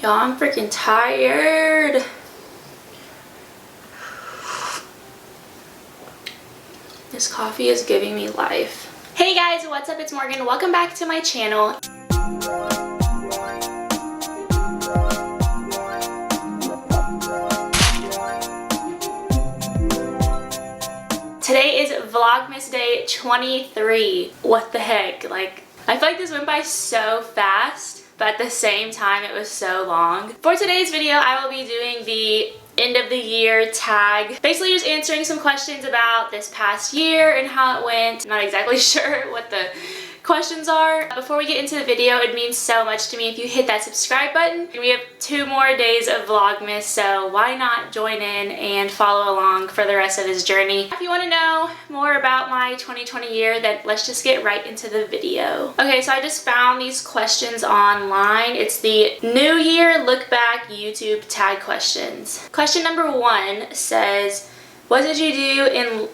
Y'all, I'm freaking tired. This coffee is giving me life. Hey guys, what's up? It's Morgan. Welcome back to my channel. Today is Vlogmas day 23. What the heck? Like, I feel like this went by so fast, but at the same time it was so long. For today's video, I will be doing the end of the year tag. Basically just answering some questions about this past year and how it went. I'm not exactly sure what the questions are. Before we get into the video, it means so much to me if you hit that subscribe button. We have 2 more days of Vlogmas, so why not join in and follow along for the rest of this journey. If you want to know more about my 2020 year, then let's just get right into the video. Okay, so I just found these questions online. It's the New Year Look Back YouTube tag questions. Question number 1 says, what did you do in,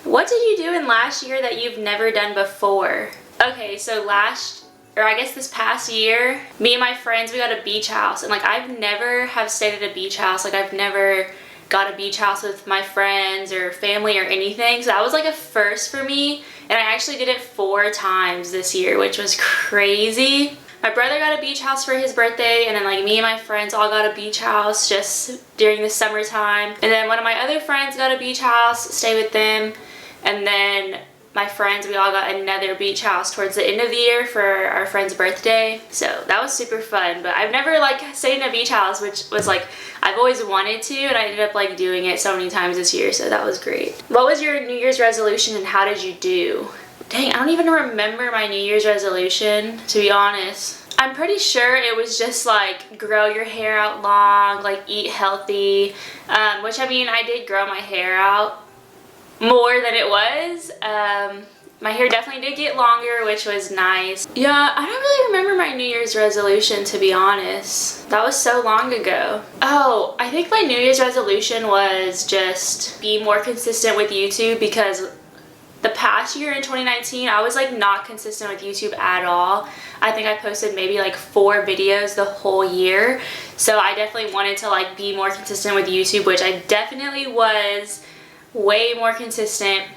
what did you do in last year that you've never done before? Okay, so this past year, me and my friends, we got a beach house. And like, I've never have stayed at a beach house. Like, I've never got a beach house with my friends or family or anything. So that was like a first for me. And I actually did it 4 times this year, which was crazy. My brother got a beach house for his birthday, and then like me and my friends all got a beach house just during the summertime. And then one of my other friends got a beach house, stay with them. And then my friends, we all got another beach house towards the end of the year for our friend's birthday. So that was super fun, but I've never like stayed in a beach house, which was like, I've always wanted to, and I ended up like doing it so many times this year, so that was great. What was your New Year's resolution and how did you do? Dang, I don't even remember my New Year's resolution, to be honest. I'm pretty sure it was just like grow your hair out long, like eat healthy, which I mean, I did grow my hair out more than it was. My hair definitely did get longer, which was nice. Yeah, I don't really remember my New Year's resolution, to be honest. That was so long ago. Oh, I think my New Year's resolution was just be more consistent with YouTube, because the past year in 2019, I was like not consistent with YouTube at all. I think I posted maybe like 4 videos the whole year. So I definitely wanted to like be more consistent with YouTube, which I definitely was way more consistent.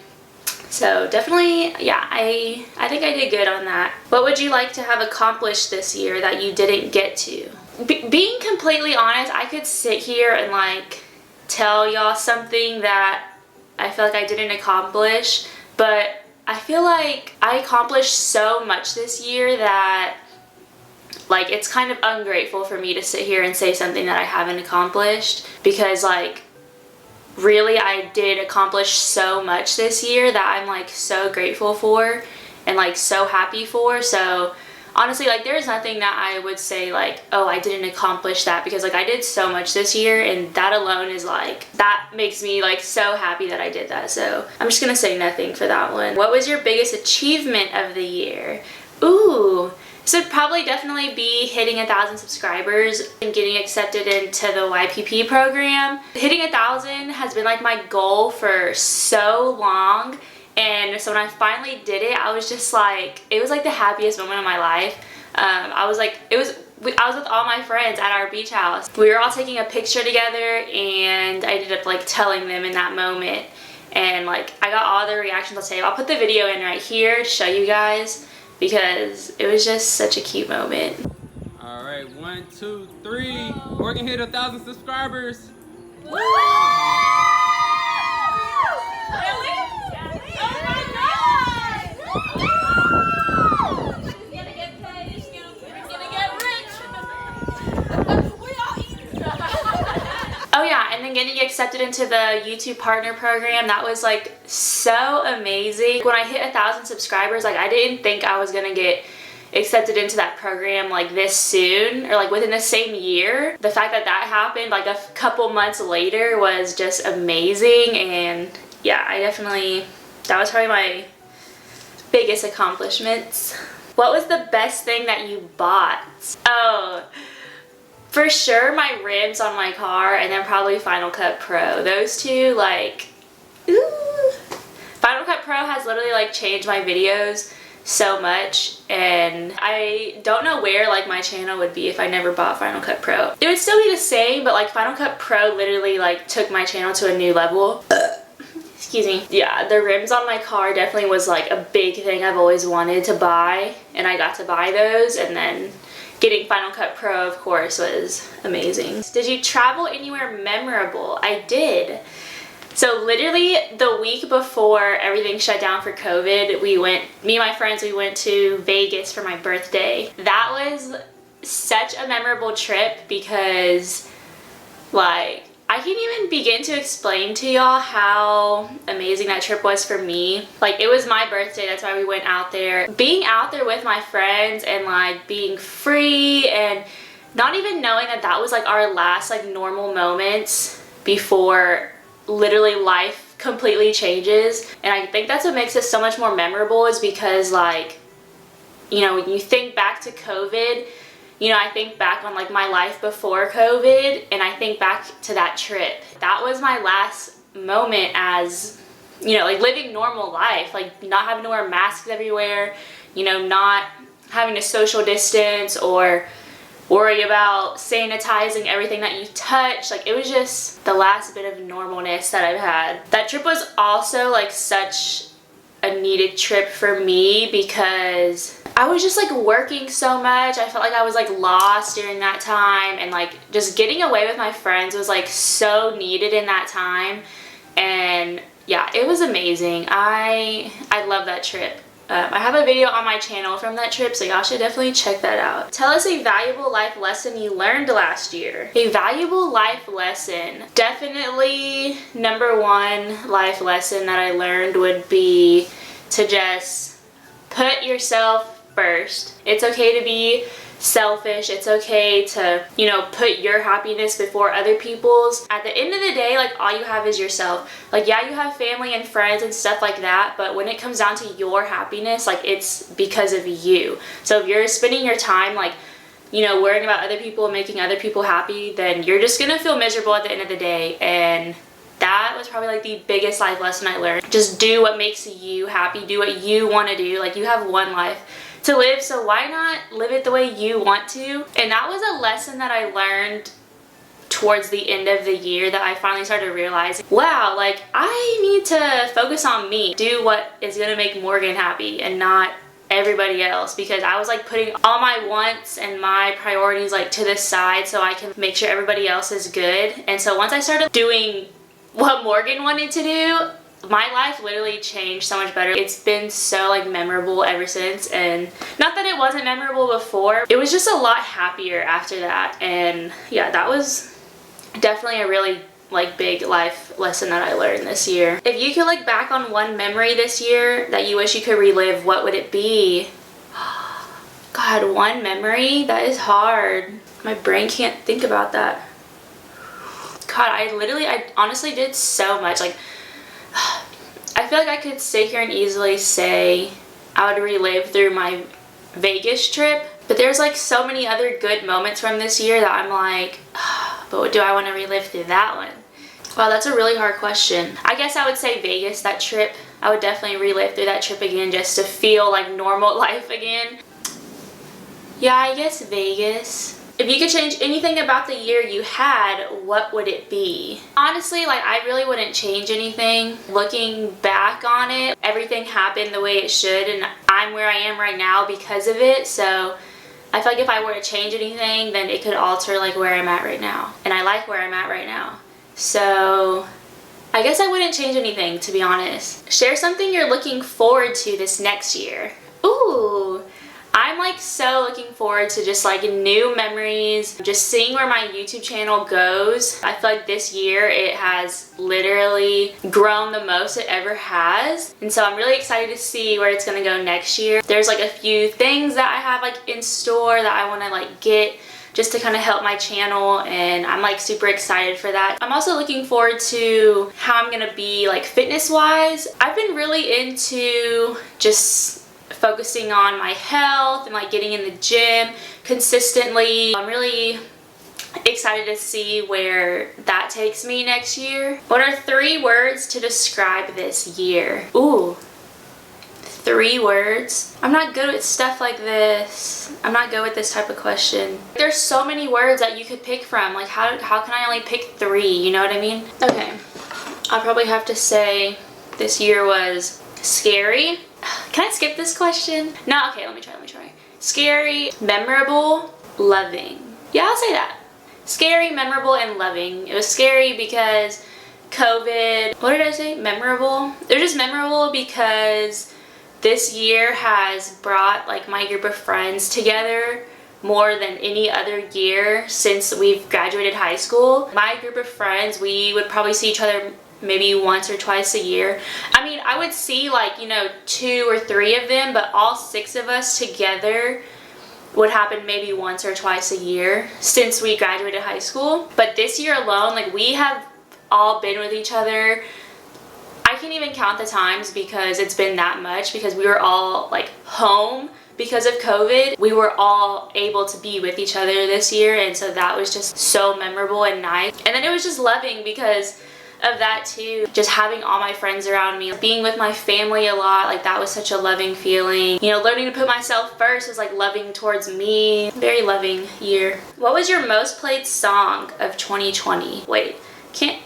So definitely, yeah, I think I did good on that. What would you like to have accomplished this year that you didn't get to? Being completely honest, I could sit here and like tell y'all something that I feel like I didn't accomplish, but I feel like I accomplished so much this year that like it's kind of ungrateful for me to sit here and say something that I haven't accomplished, because like really I did accomplish so much this year that I'm like so grateful for and like so happy for. So honestly, like there's nothing that I would say like, oh, I didn't accomplish that, because like I did so much this year, and that alone is like, that makes me like so happy that I did that. So I'm just gonna say nothing for that one. What was your biggest achievement of the year? Ooh, this would probably definitely be hitting 1,000 subscribers and getting accepted into the YPP program. Hitting 1,000 has been like my goal for so long. And so when I finally did it, I was just like, it was like the happiest moment of my life. I was with all my friends at our beach house. We were all taking a picture together, and I ended up like telling them in that moment. And like, I got all the reactions on tape. I'll put the video in right here to show you guys, because it was just such a cute moment. All right, 1, 2, 3. Morgan hit 1,000 subscribers. Woo! Really? Oh my God! She's gonna get paid. She's gonna get rich. We all eat. Oh yeah, and then getting accepted into the YouTube partner program, that was like so amazing. When I hit 1,000 subscribers, like I didn't think I was gonna get accepted into that program like this soon, or like within the same year. The fact that that happened like a couple months later was just amazing. And yeah, that was probably my biggest accomplishments. What was the best thing that you bought? Oh, for sure my rims on my car, and then probably Final Cut Pro. Those two, like, ooh. Final Cut Pro has literally like changed my videos so much, and I don't know where like my channel would be if I never bought Final Cut Pro. It would still be the same, but like Final Cut Pro literally like took my channel to a new level. Excuse me. Yeah, the rims on my car definitely was like a big thing I've always wanted to buy, and I got to buy those, and then getting Final Cut Pro, of course, was amazing. Did you travel anywhere memorable? I did. So literally the week before everything shut down for COVID, me and my friends, we went to Vegas for my birthday. That was such a memorable trip because like, I can't even begin to explain to y'all how amazing that trip was for me. Like, it was my birthday, that's why we went out there. Being out there with my friends and like being free and not even knowing that that was like our last like normal moments before literally life completely changes. And I think that's what makes it so much more memorable, is because like, you know, when you think back to COVID, you know, I think back on like my life before COVID, and I think back to that trip. That was my last moment as, you know, like living normal life, like not having to wear masks everywhere, you know, not having to social distance or worry about sanitizing everything that you touch. Like, it was just the last bit of normalness that I've had. That trip was also like such a needed trip for me because I was just like working so much. I felt like I was like lost during that time, and like just getting away with my friends was like so needed in that time. And yeah, it was amazing. I love that trip. I have a video on my channel from that trip, so y'all should definitely check that out. Tell us a valuable life lesson you learned last year. A valuable life lesson. Definitely number one life lesson that I learned would be to just put yourself first. It's okay to be selfish. It's okay to, you know, put your happiness before other people's. At the end of the day, like, all you have is yourself. Like, yeah, you have family and friends and stuff like that, but when it comes down to your happiness, like, it's because of you. So if you're spending your time like, you know, worrying about other people and making other people happy, then you're just gonna feel miserable at the end of the day. And that was probably like the biggest life lesson I learned. Just do what makes you happy. Do what you want to do. Like, you have one life to live, so why not live it the way you want to? And that was a lesson that I learned towards the end of the year, that I finally started realizing, wow, like, I need to focus on me. Do what is gonna make Morgan happy and not everybody else, because I was like putting all my wants and my priorities like to the side so I can make sure everybody else is good. And so once I started doing what Morgan wanted to do, my life literally changed so much better. It's been so like memorable ever since, and not that it wasn't memorable before, it was just a lot happier after that. And yeah, that was definitely a really like big life lesson that I learned this year. If you could look back on one memory this year that you wish you could relive, what would it be? God, one memory? That is hard. My brain can't think about that. God, I honestly did so much. Like, I feel like I could sit here and easily say I would relive through my Vegas trip, but there's like so many other good moments from this year that I'm like, but do I want to relive through that one? Wow, that's a really hard question. I guess I would say Vegas, that trip. I would definitely relive through that trip again just to feel like normal life again. Yeah, I guess Vegas. If you could change anything about the year you had, what would it be? Honestly, like, I really wouldn't change anything. Looking back on it, everything happened the way it should, and I'm where I am right now because of it. So I feel like if I were to change anything, then it could alter like where I'm at right now. And I like where I'm at right now. So I guess I wouldn't change anything, to be honest. Share something you're looking forward to this next year. Ooh. I'm like so looking forward to just like new memories, just seeing where my YouTube channel goes. I feel like this year it has literally grown the most it ever has. And so I'm really excited to see where it's gonna go next year. There's like a few things that I have like in store that I wanna like get just to kind of help my channel, and I'm like super excited for that. I'm also looking forward to how I'm gonna be like fitness wise. I've been really into just focusing on my health and like getting in the gym consistently. I'm really excited to see where that takes me next year. What are 3 words to describe this year? Ooh, 3 words. I'm not good with stuff like this. I'm not good with this type of question. There's so many words that you could pick from. Like how can I only pick 3? You know what I mean? Okay. I'll probably have to say this year was scary. Can I skip this question? No, okay, let me try. Scary, memorable, loving. Yeah, I'll say that. Scary, memorable, and loving. It was scary because COVID. What did I say? Memorable? They're just memorable because this year has brought like my group of friends together more than any other year since we've graduated high school. My group of friends, we would probably see each other maybe once or twice a year. I mean, I would see like, you know, 2 or 3 of them, but all 6 of us together would happen maybe once or twice a year since we graduated high school. But this year alone, like we have all been with each other. I can't even count the times because it's been that much, because we were all like home because of COVID. We were all able to be with each other this year, and so that was just so memorable and nice. And then it was just loving because of that too, just having all my friends around me, being with my family a lot, like that was such a loving feeling. You know, learning to put myself first was like loving towards me. Very loving year. What was your most played song of 2020? Wait,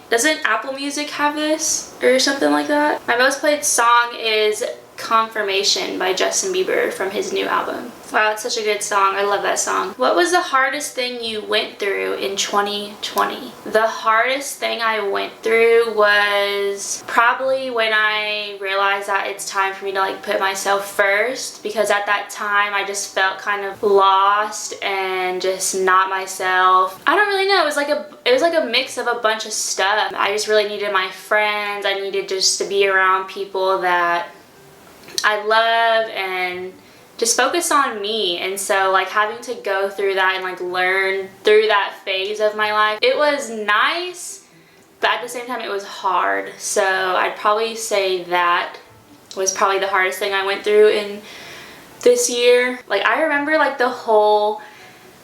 doesn't Apple Music have this or something like that? My most played song is Confirmation by Justin Bieber from his new album. Wow, it's such a good song. I love that song. What was the hardest thing you went through in 2020? The hardest thing I went through was probably when I realized that it's time for me to like put myself first, because at that time I just felt kind of lost and just not myself. I don't really know. It was like a mix of a bunch of stuff. I just really needed my friends. I needed just to be around people that I love and just focus on me. And so like having to go through that and like learn through that phase of my life, it was nice, but at the same time it was hard. So I'd probably say that was probably the hardest thing I went through in this year. Like I remember like the whole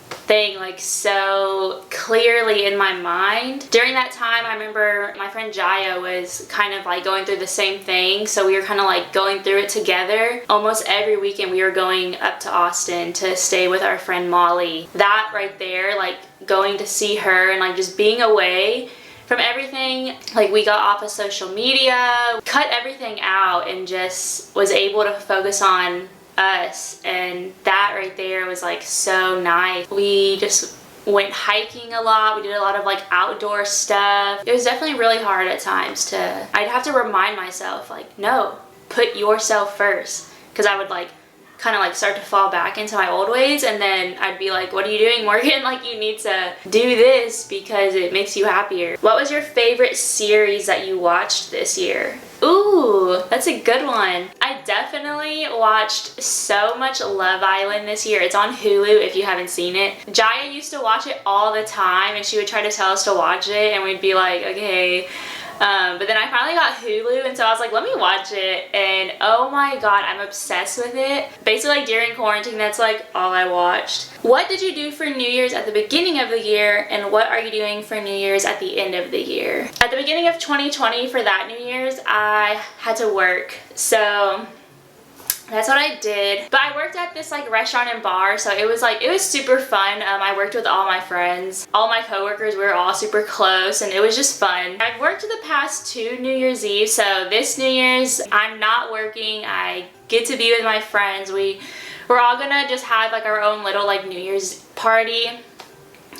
thing like so clearly in my mind. During that time, I remember my friend Jaya was kind of like going through the same thing, so we were kind of like going through it together. Almost every weekend we were going up to Austin to stay with our friend Molly. That right there, like going to see her and like just being away from everything, like we got off of social media, cut everything out, and just was able to focus on us, and that right there was like so nice. We just went hiking a lot. We did a lot of like outdoor stuff. It was definitely really hard at times I'd have to remind myself like, no, put yourself first, because I would like kind of like start to fall back into my old ways, and then I'd be like, what are you doing, Morgan? Like you need to do this because it makes you happier. What was your favorite series that you watched this year? Ooh, that's a good one. I definitely watched so much Love Island this year. It's on Hulu if you haven't seen it. Jaya used to watch it all the time, and she would try to tell us to watch it, and we'd be like, okay. But then I finally got Hulu, and so I was like, let me watch it, and oh my god, I'm obsessed with it. Basically, like, during quarantine, that's like all I watched. What did you do for New Year's at the beginning of the year, and what are you doing for New Year's at the end of the year? At the beginning of 2020, for that New Year's, I had to work, so that's what I did. But I worked at this like restaurant and bar, so it was super fun. I worked with all my friends, all my coworkers. We were all super close, and it was just fun. I've worked the past 2 New Year's Eve, so this New Year's I'm not working. I get to be with my friends. We're all gonna just have like our own little like New Year's party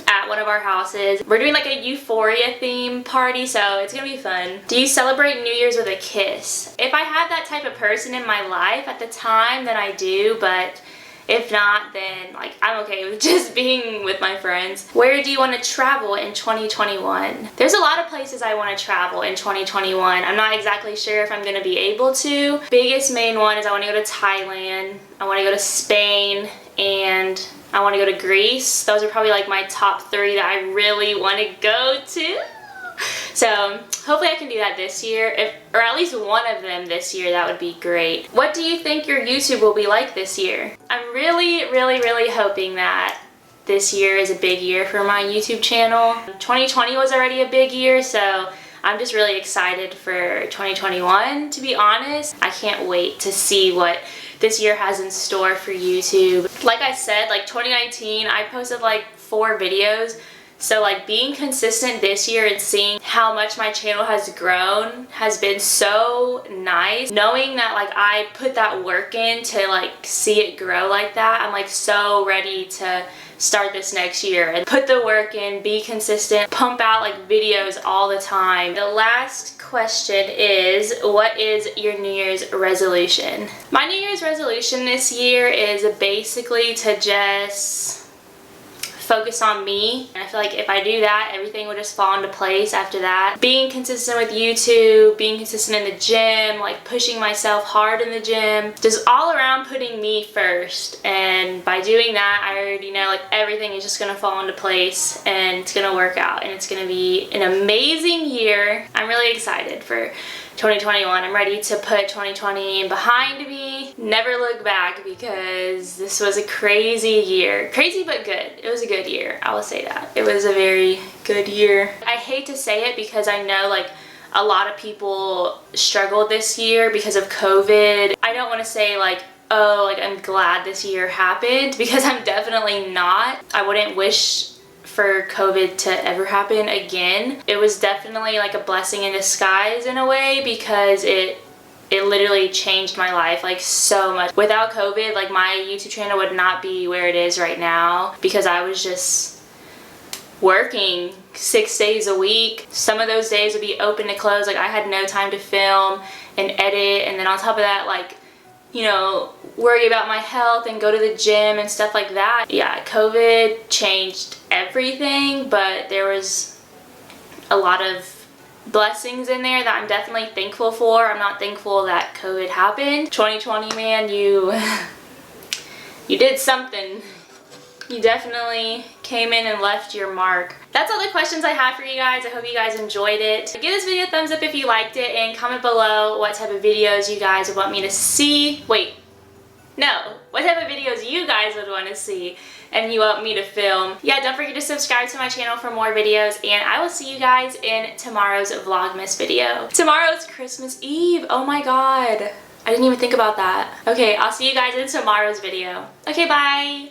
at one of our houses. We're doing like a Euphoria theme party, so it's gonna be fun. Do you celebrate New Year's with a kiss? If I had that type of person in my life at the time, then I do, but if not, then like I'm okay with just being with my friends. Where do you want to travel in 2021? There's a lot of places I want to travel in 2021. I'm not exactly sure if I'm gonna be able to. Biggest main one is I want to go to Thailand, I want to go to Spain, and I want to go to Greece. Those are probably like my top 3 that I really want to go to. So hopefully I can do that this year, or at least one of them this year. That would be great. What do you think your YouTube will be like this year? I'm really, really, really hoping that this year is a big year for my YouTube channel. 2020 was already a big year, so I'm just really excited for 2021, to be honest. I can't wait to see what this year has in store for YouTube. Like I said, like 2019, I posted like 4 videos. So like being consistent this year and seeing how much my channel has grown has been so nice. Knowing that like I put that work in to like see it grow like that, I'm like so ready to start this next year and put the work in, be consistent, pump out like videos all the time. The last question is, what is your New Year's resolution? My New Year's resolution this year is basically to just focus on me. And I feel like if I do that, everything will just fall into place after that. Being consistent with YouTube, being consistent in the gym, like pushing myself hard in the gym, just all around putting me first. And by doing that, I already know like everything is just gonna fall into place and it's gonna work out and it's gonna be an amazing year. I'm really excited for 2021. I'm ready to put 2020 behind me, never look back, because this was a crazy year. Crazy but good. It was a good year, I will say that. It was a very good year. I hate to say it because I know like a lot of people struggled this year because of COVID. I don't want to say like, oh, like I'm glad this year happened, because I'm definitely not. I wouldn't wish for COVID to ever happen again. It was definitely like a blessing in disguise in a way, because it literally changed my life like so much. Without COVID, like my YouTube channel would not be where it is right now, because I was just working 6 days a week. Some of those days would be open to close. Like I had no time to film and edit, and then on top of that, like, you know, worry about my health and go to the gym and stuff like that. Yeah, COVID changed everything, but there was a lot of blessings in there that I'm definitely thankful for. I'm not thankful that COVID happened. 2020, man, you did something. You definitely came in and left your mark. That's all the questions I have for you guys. I hope you guys enjoyed it. Give this video a thumbs up if you liked it, and comment below what type of videos you guys would want me to see. Wait, no. What type of videos you guys would want to see and you want me to film. Yeah, don't forget to subscribe to my channel for more videos, and I will see you guys in tomorrow's Vlogmas video. Tomorrow's Christmas Eve. Oh my god. I didn't even think about that. Okay, I'll see you guys in tomorrow's video. Okay, bye.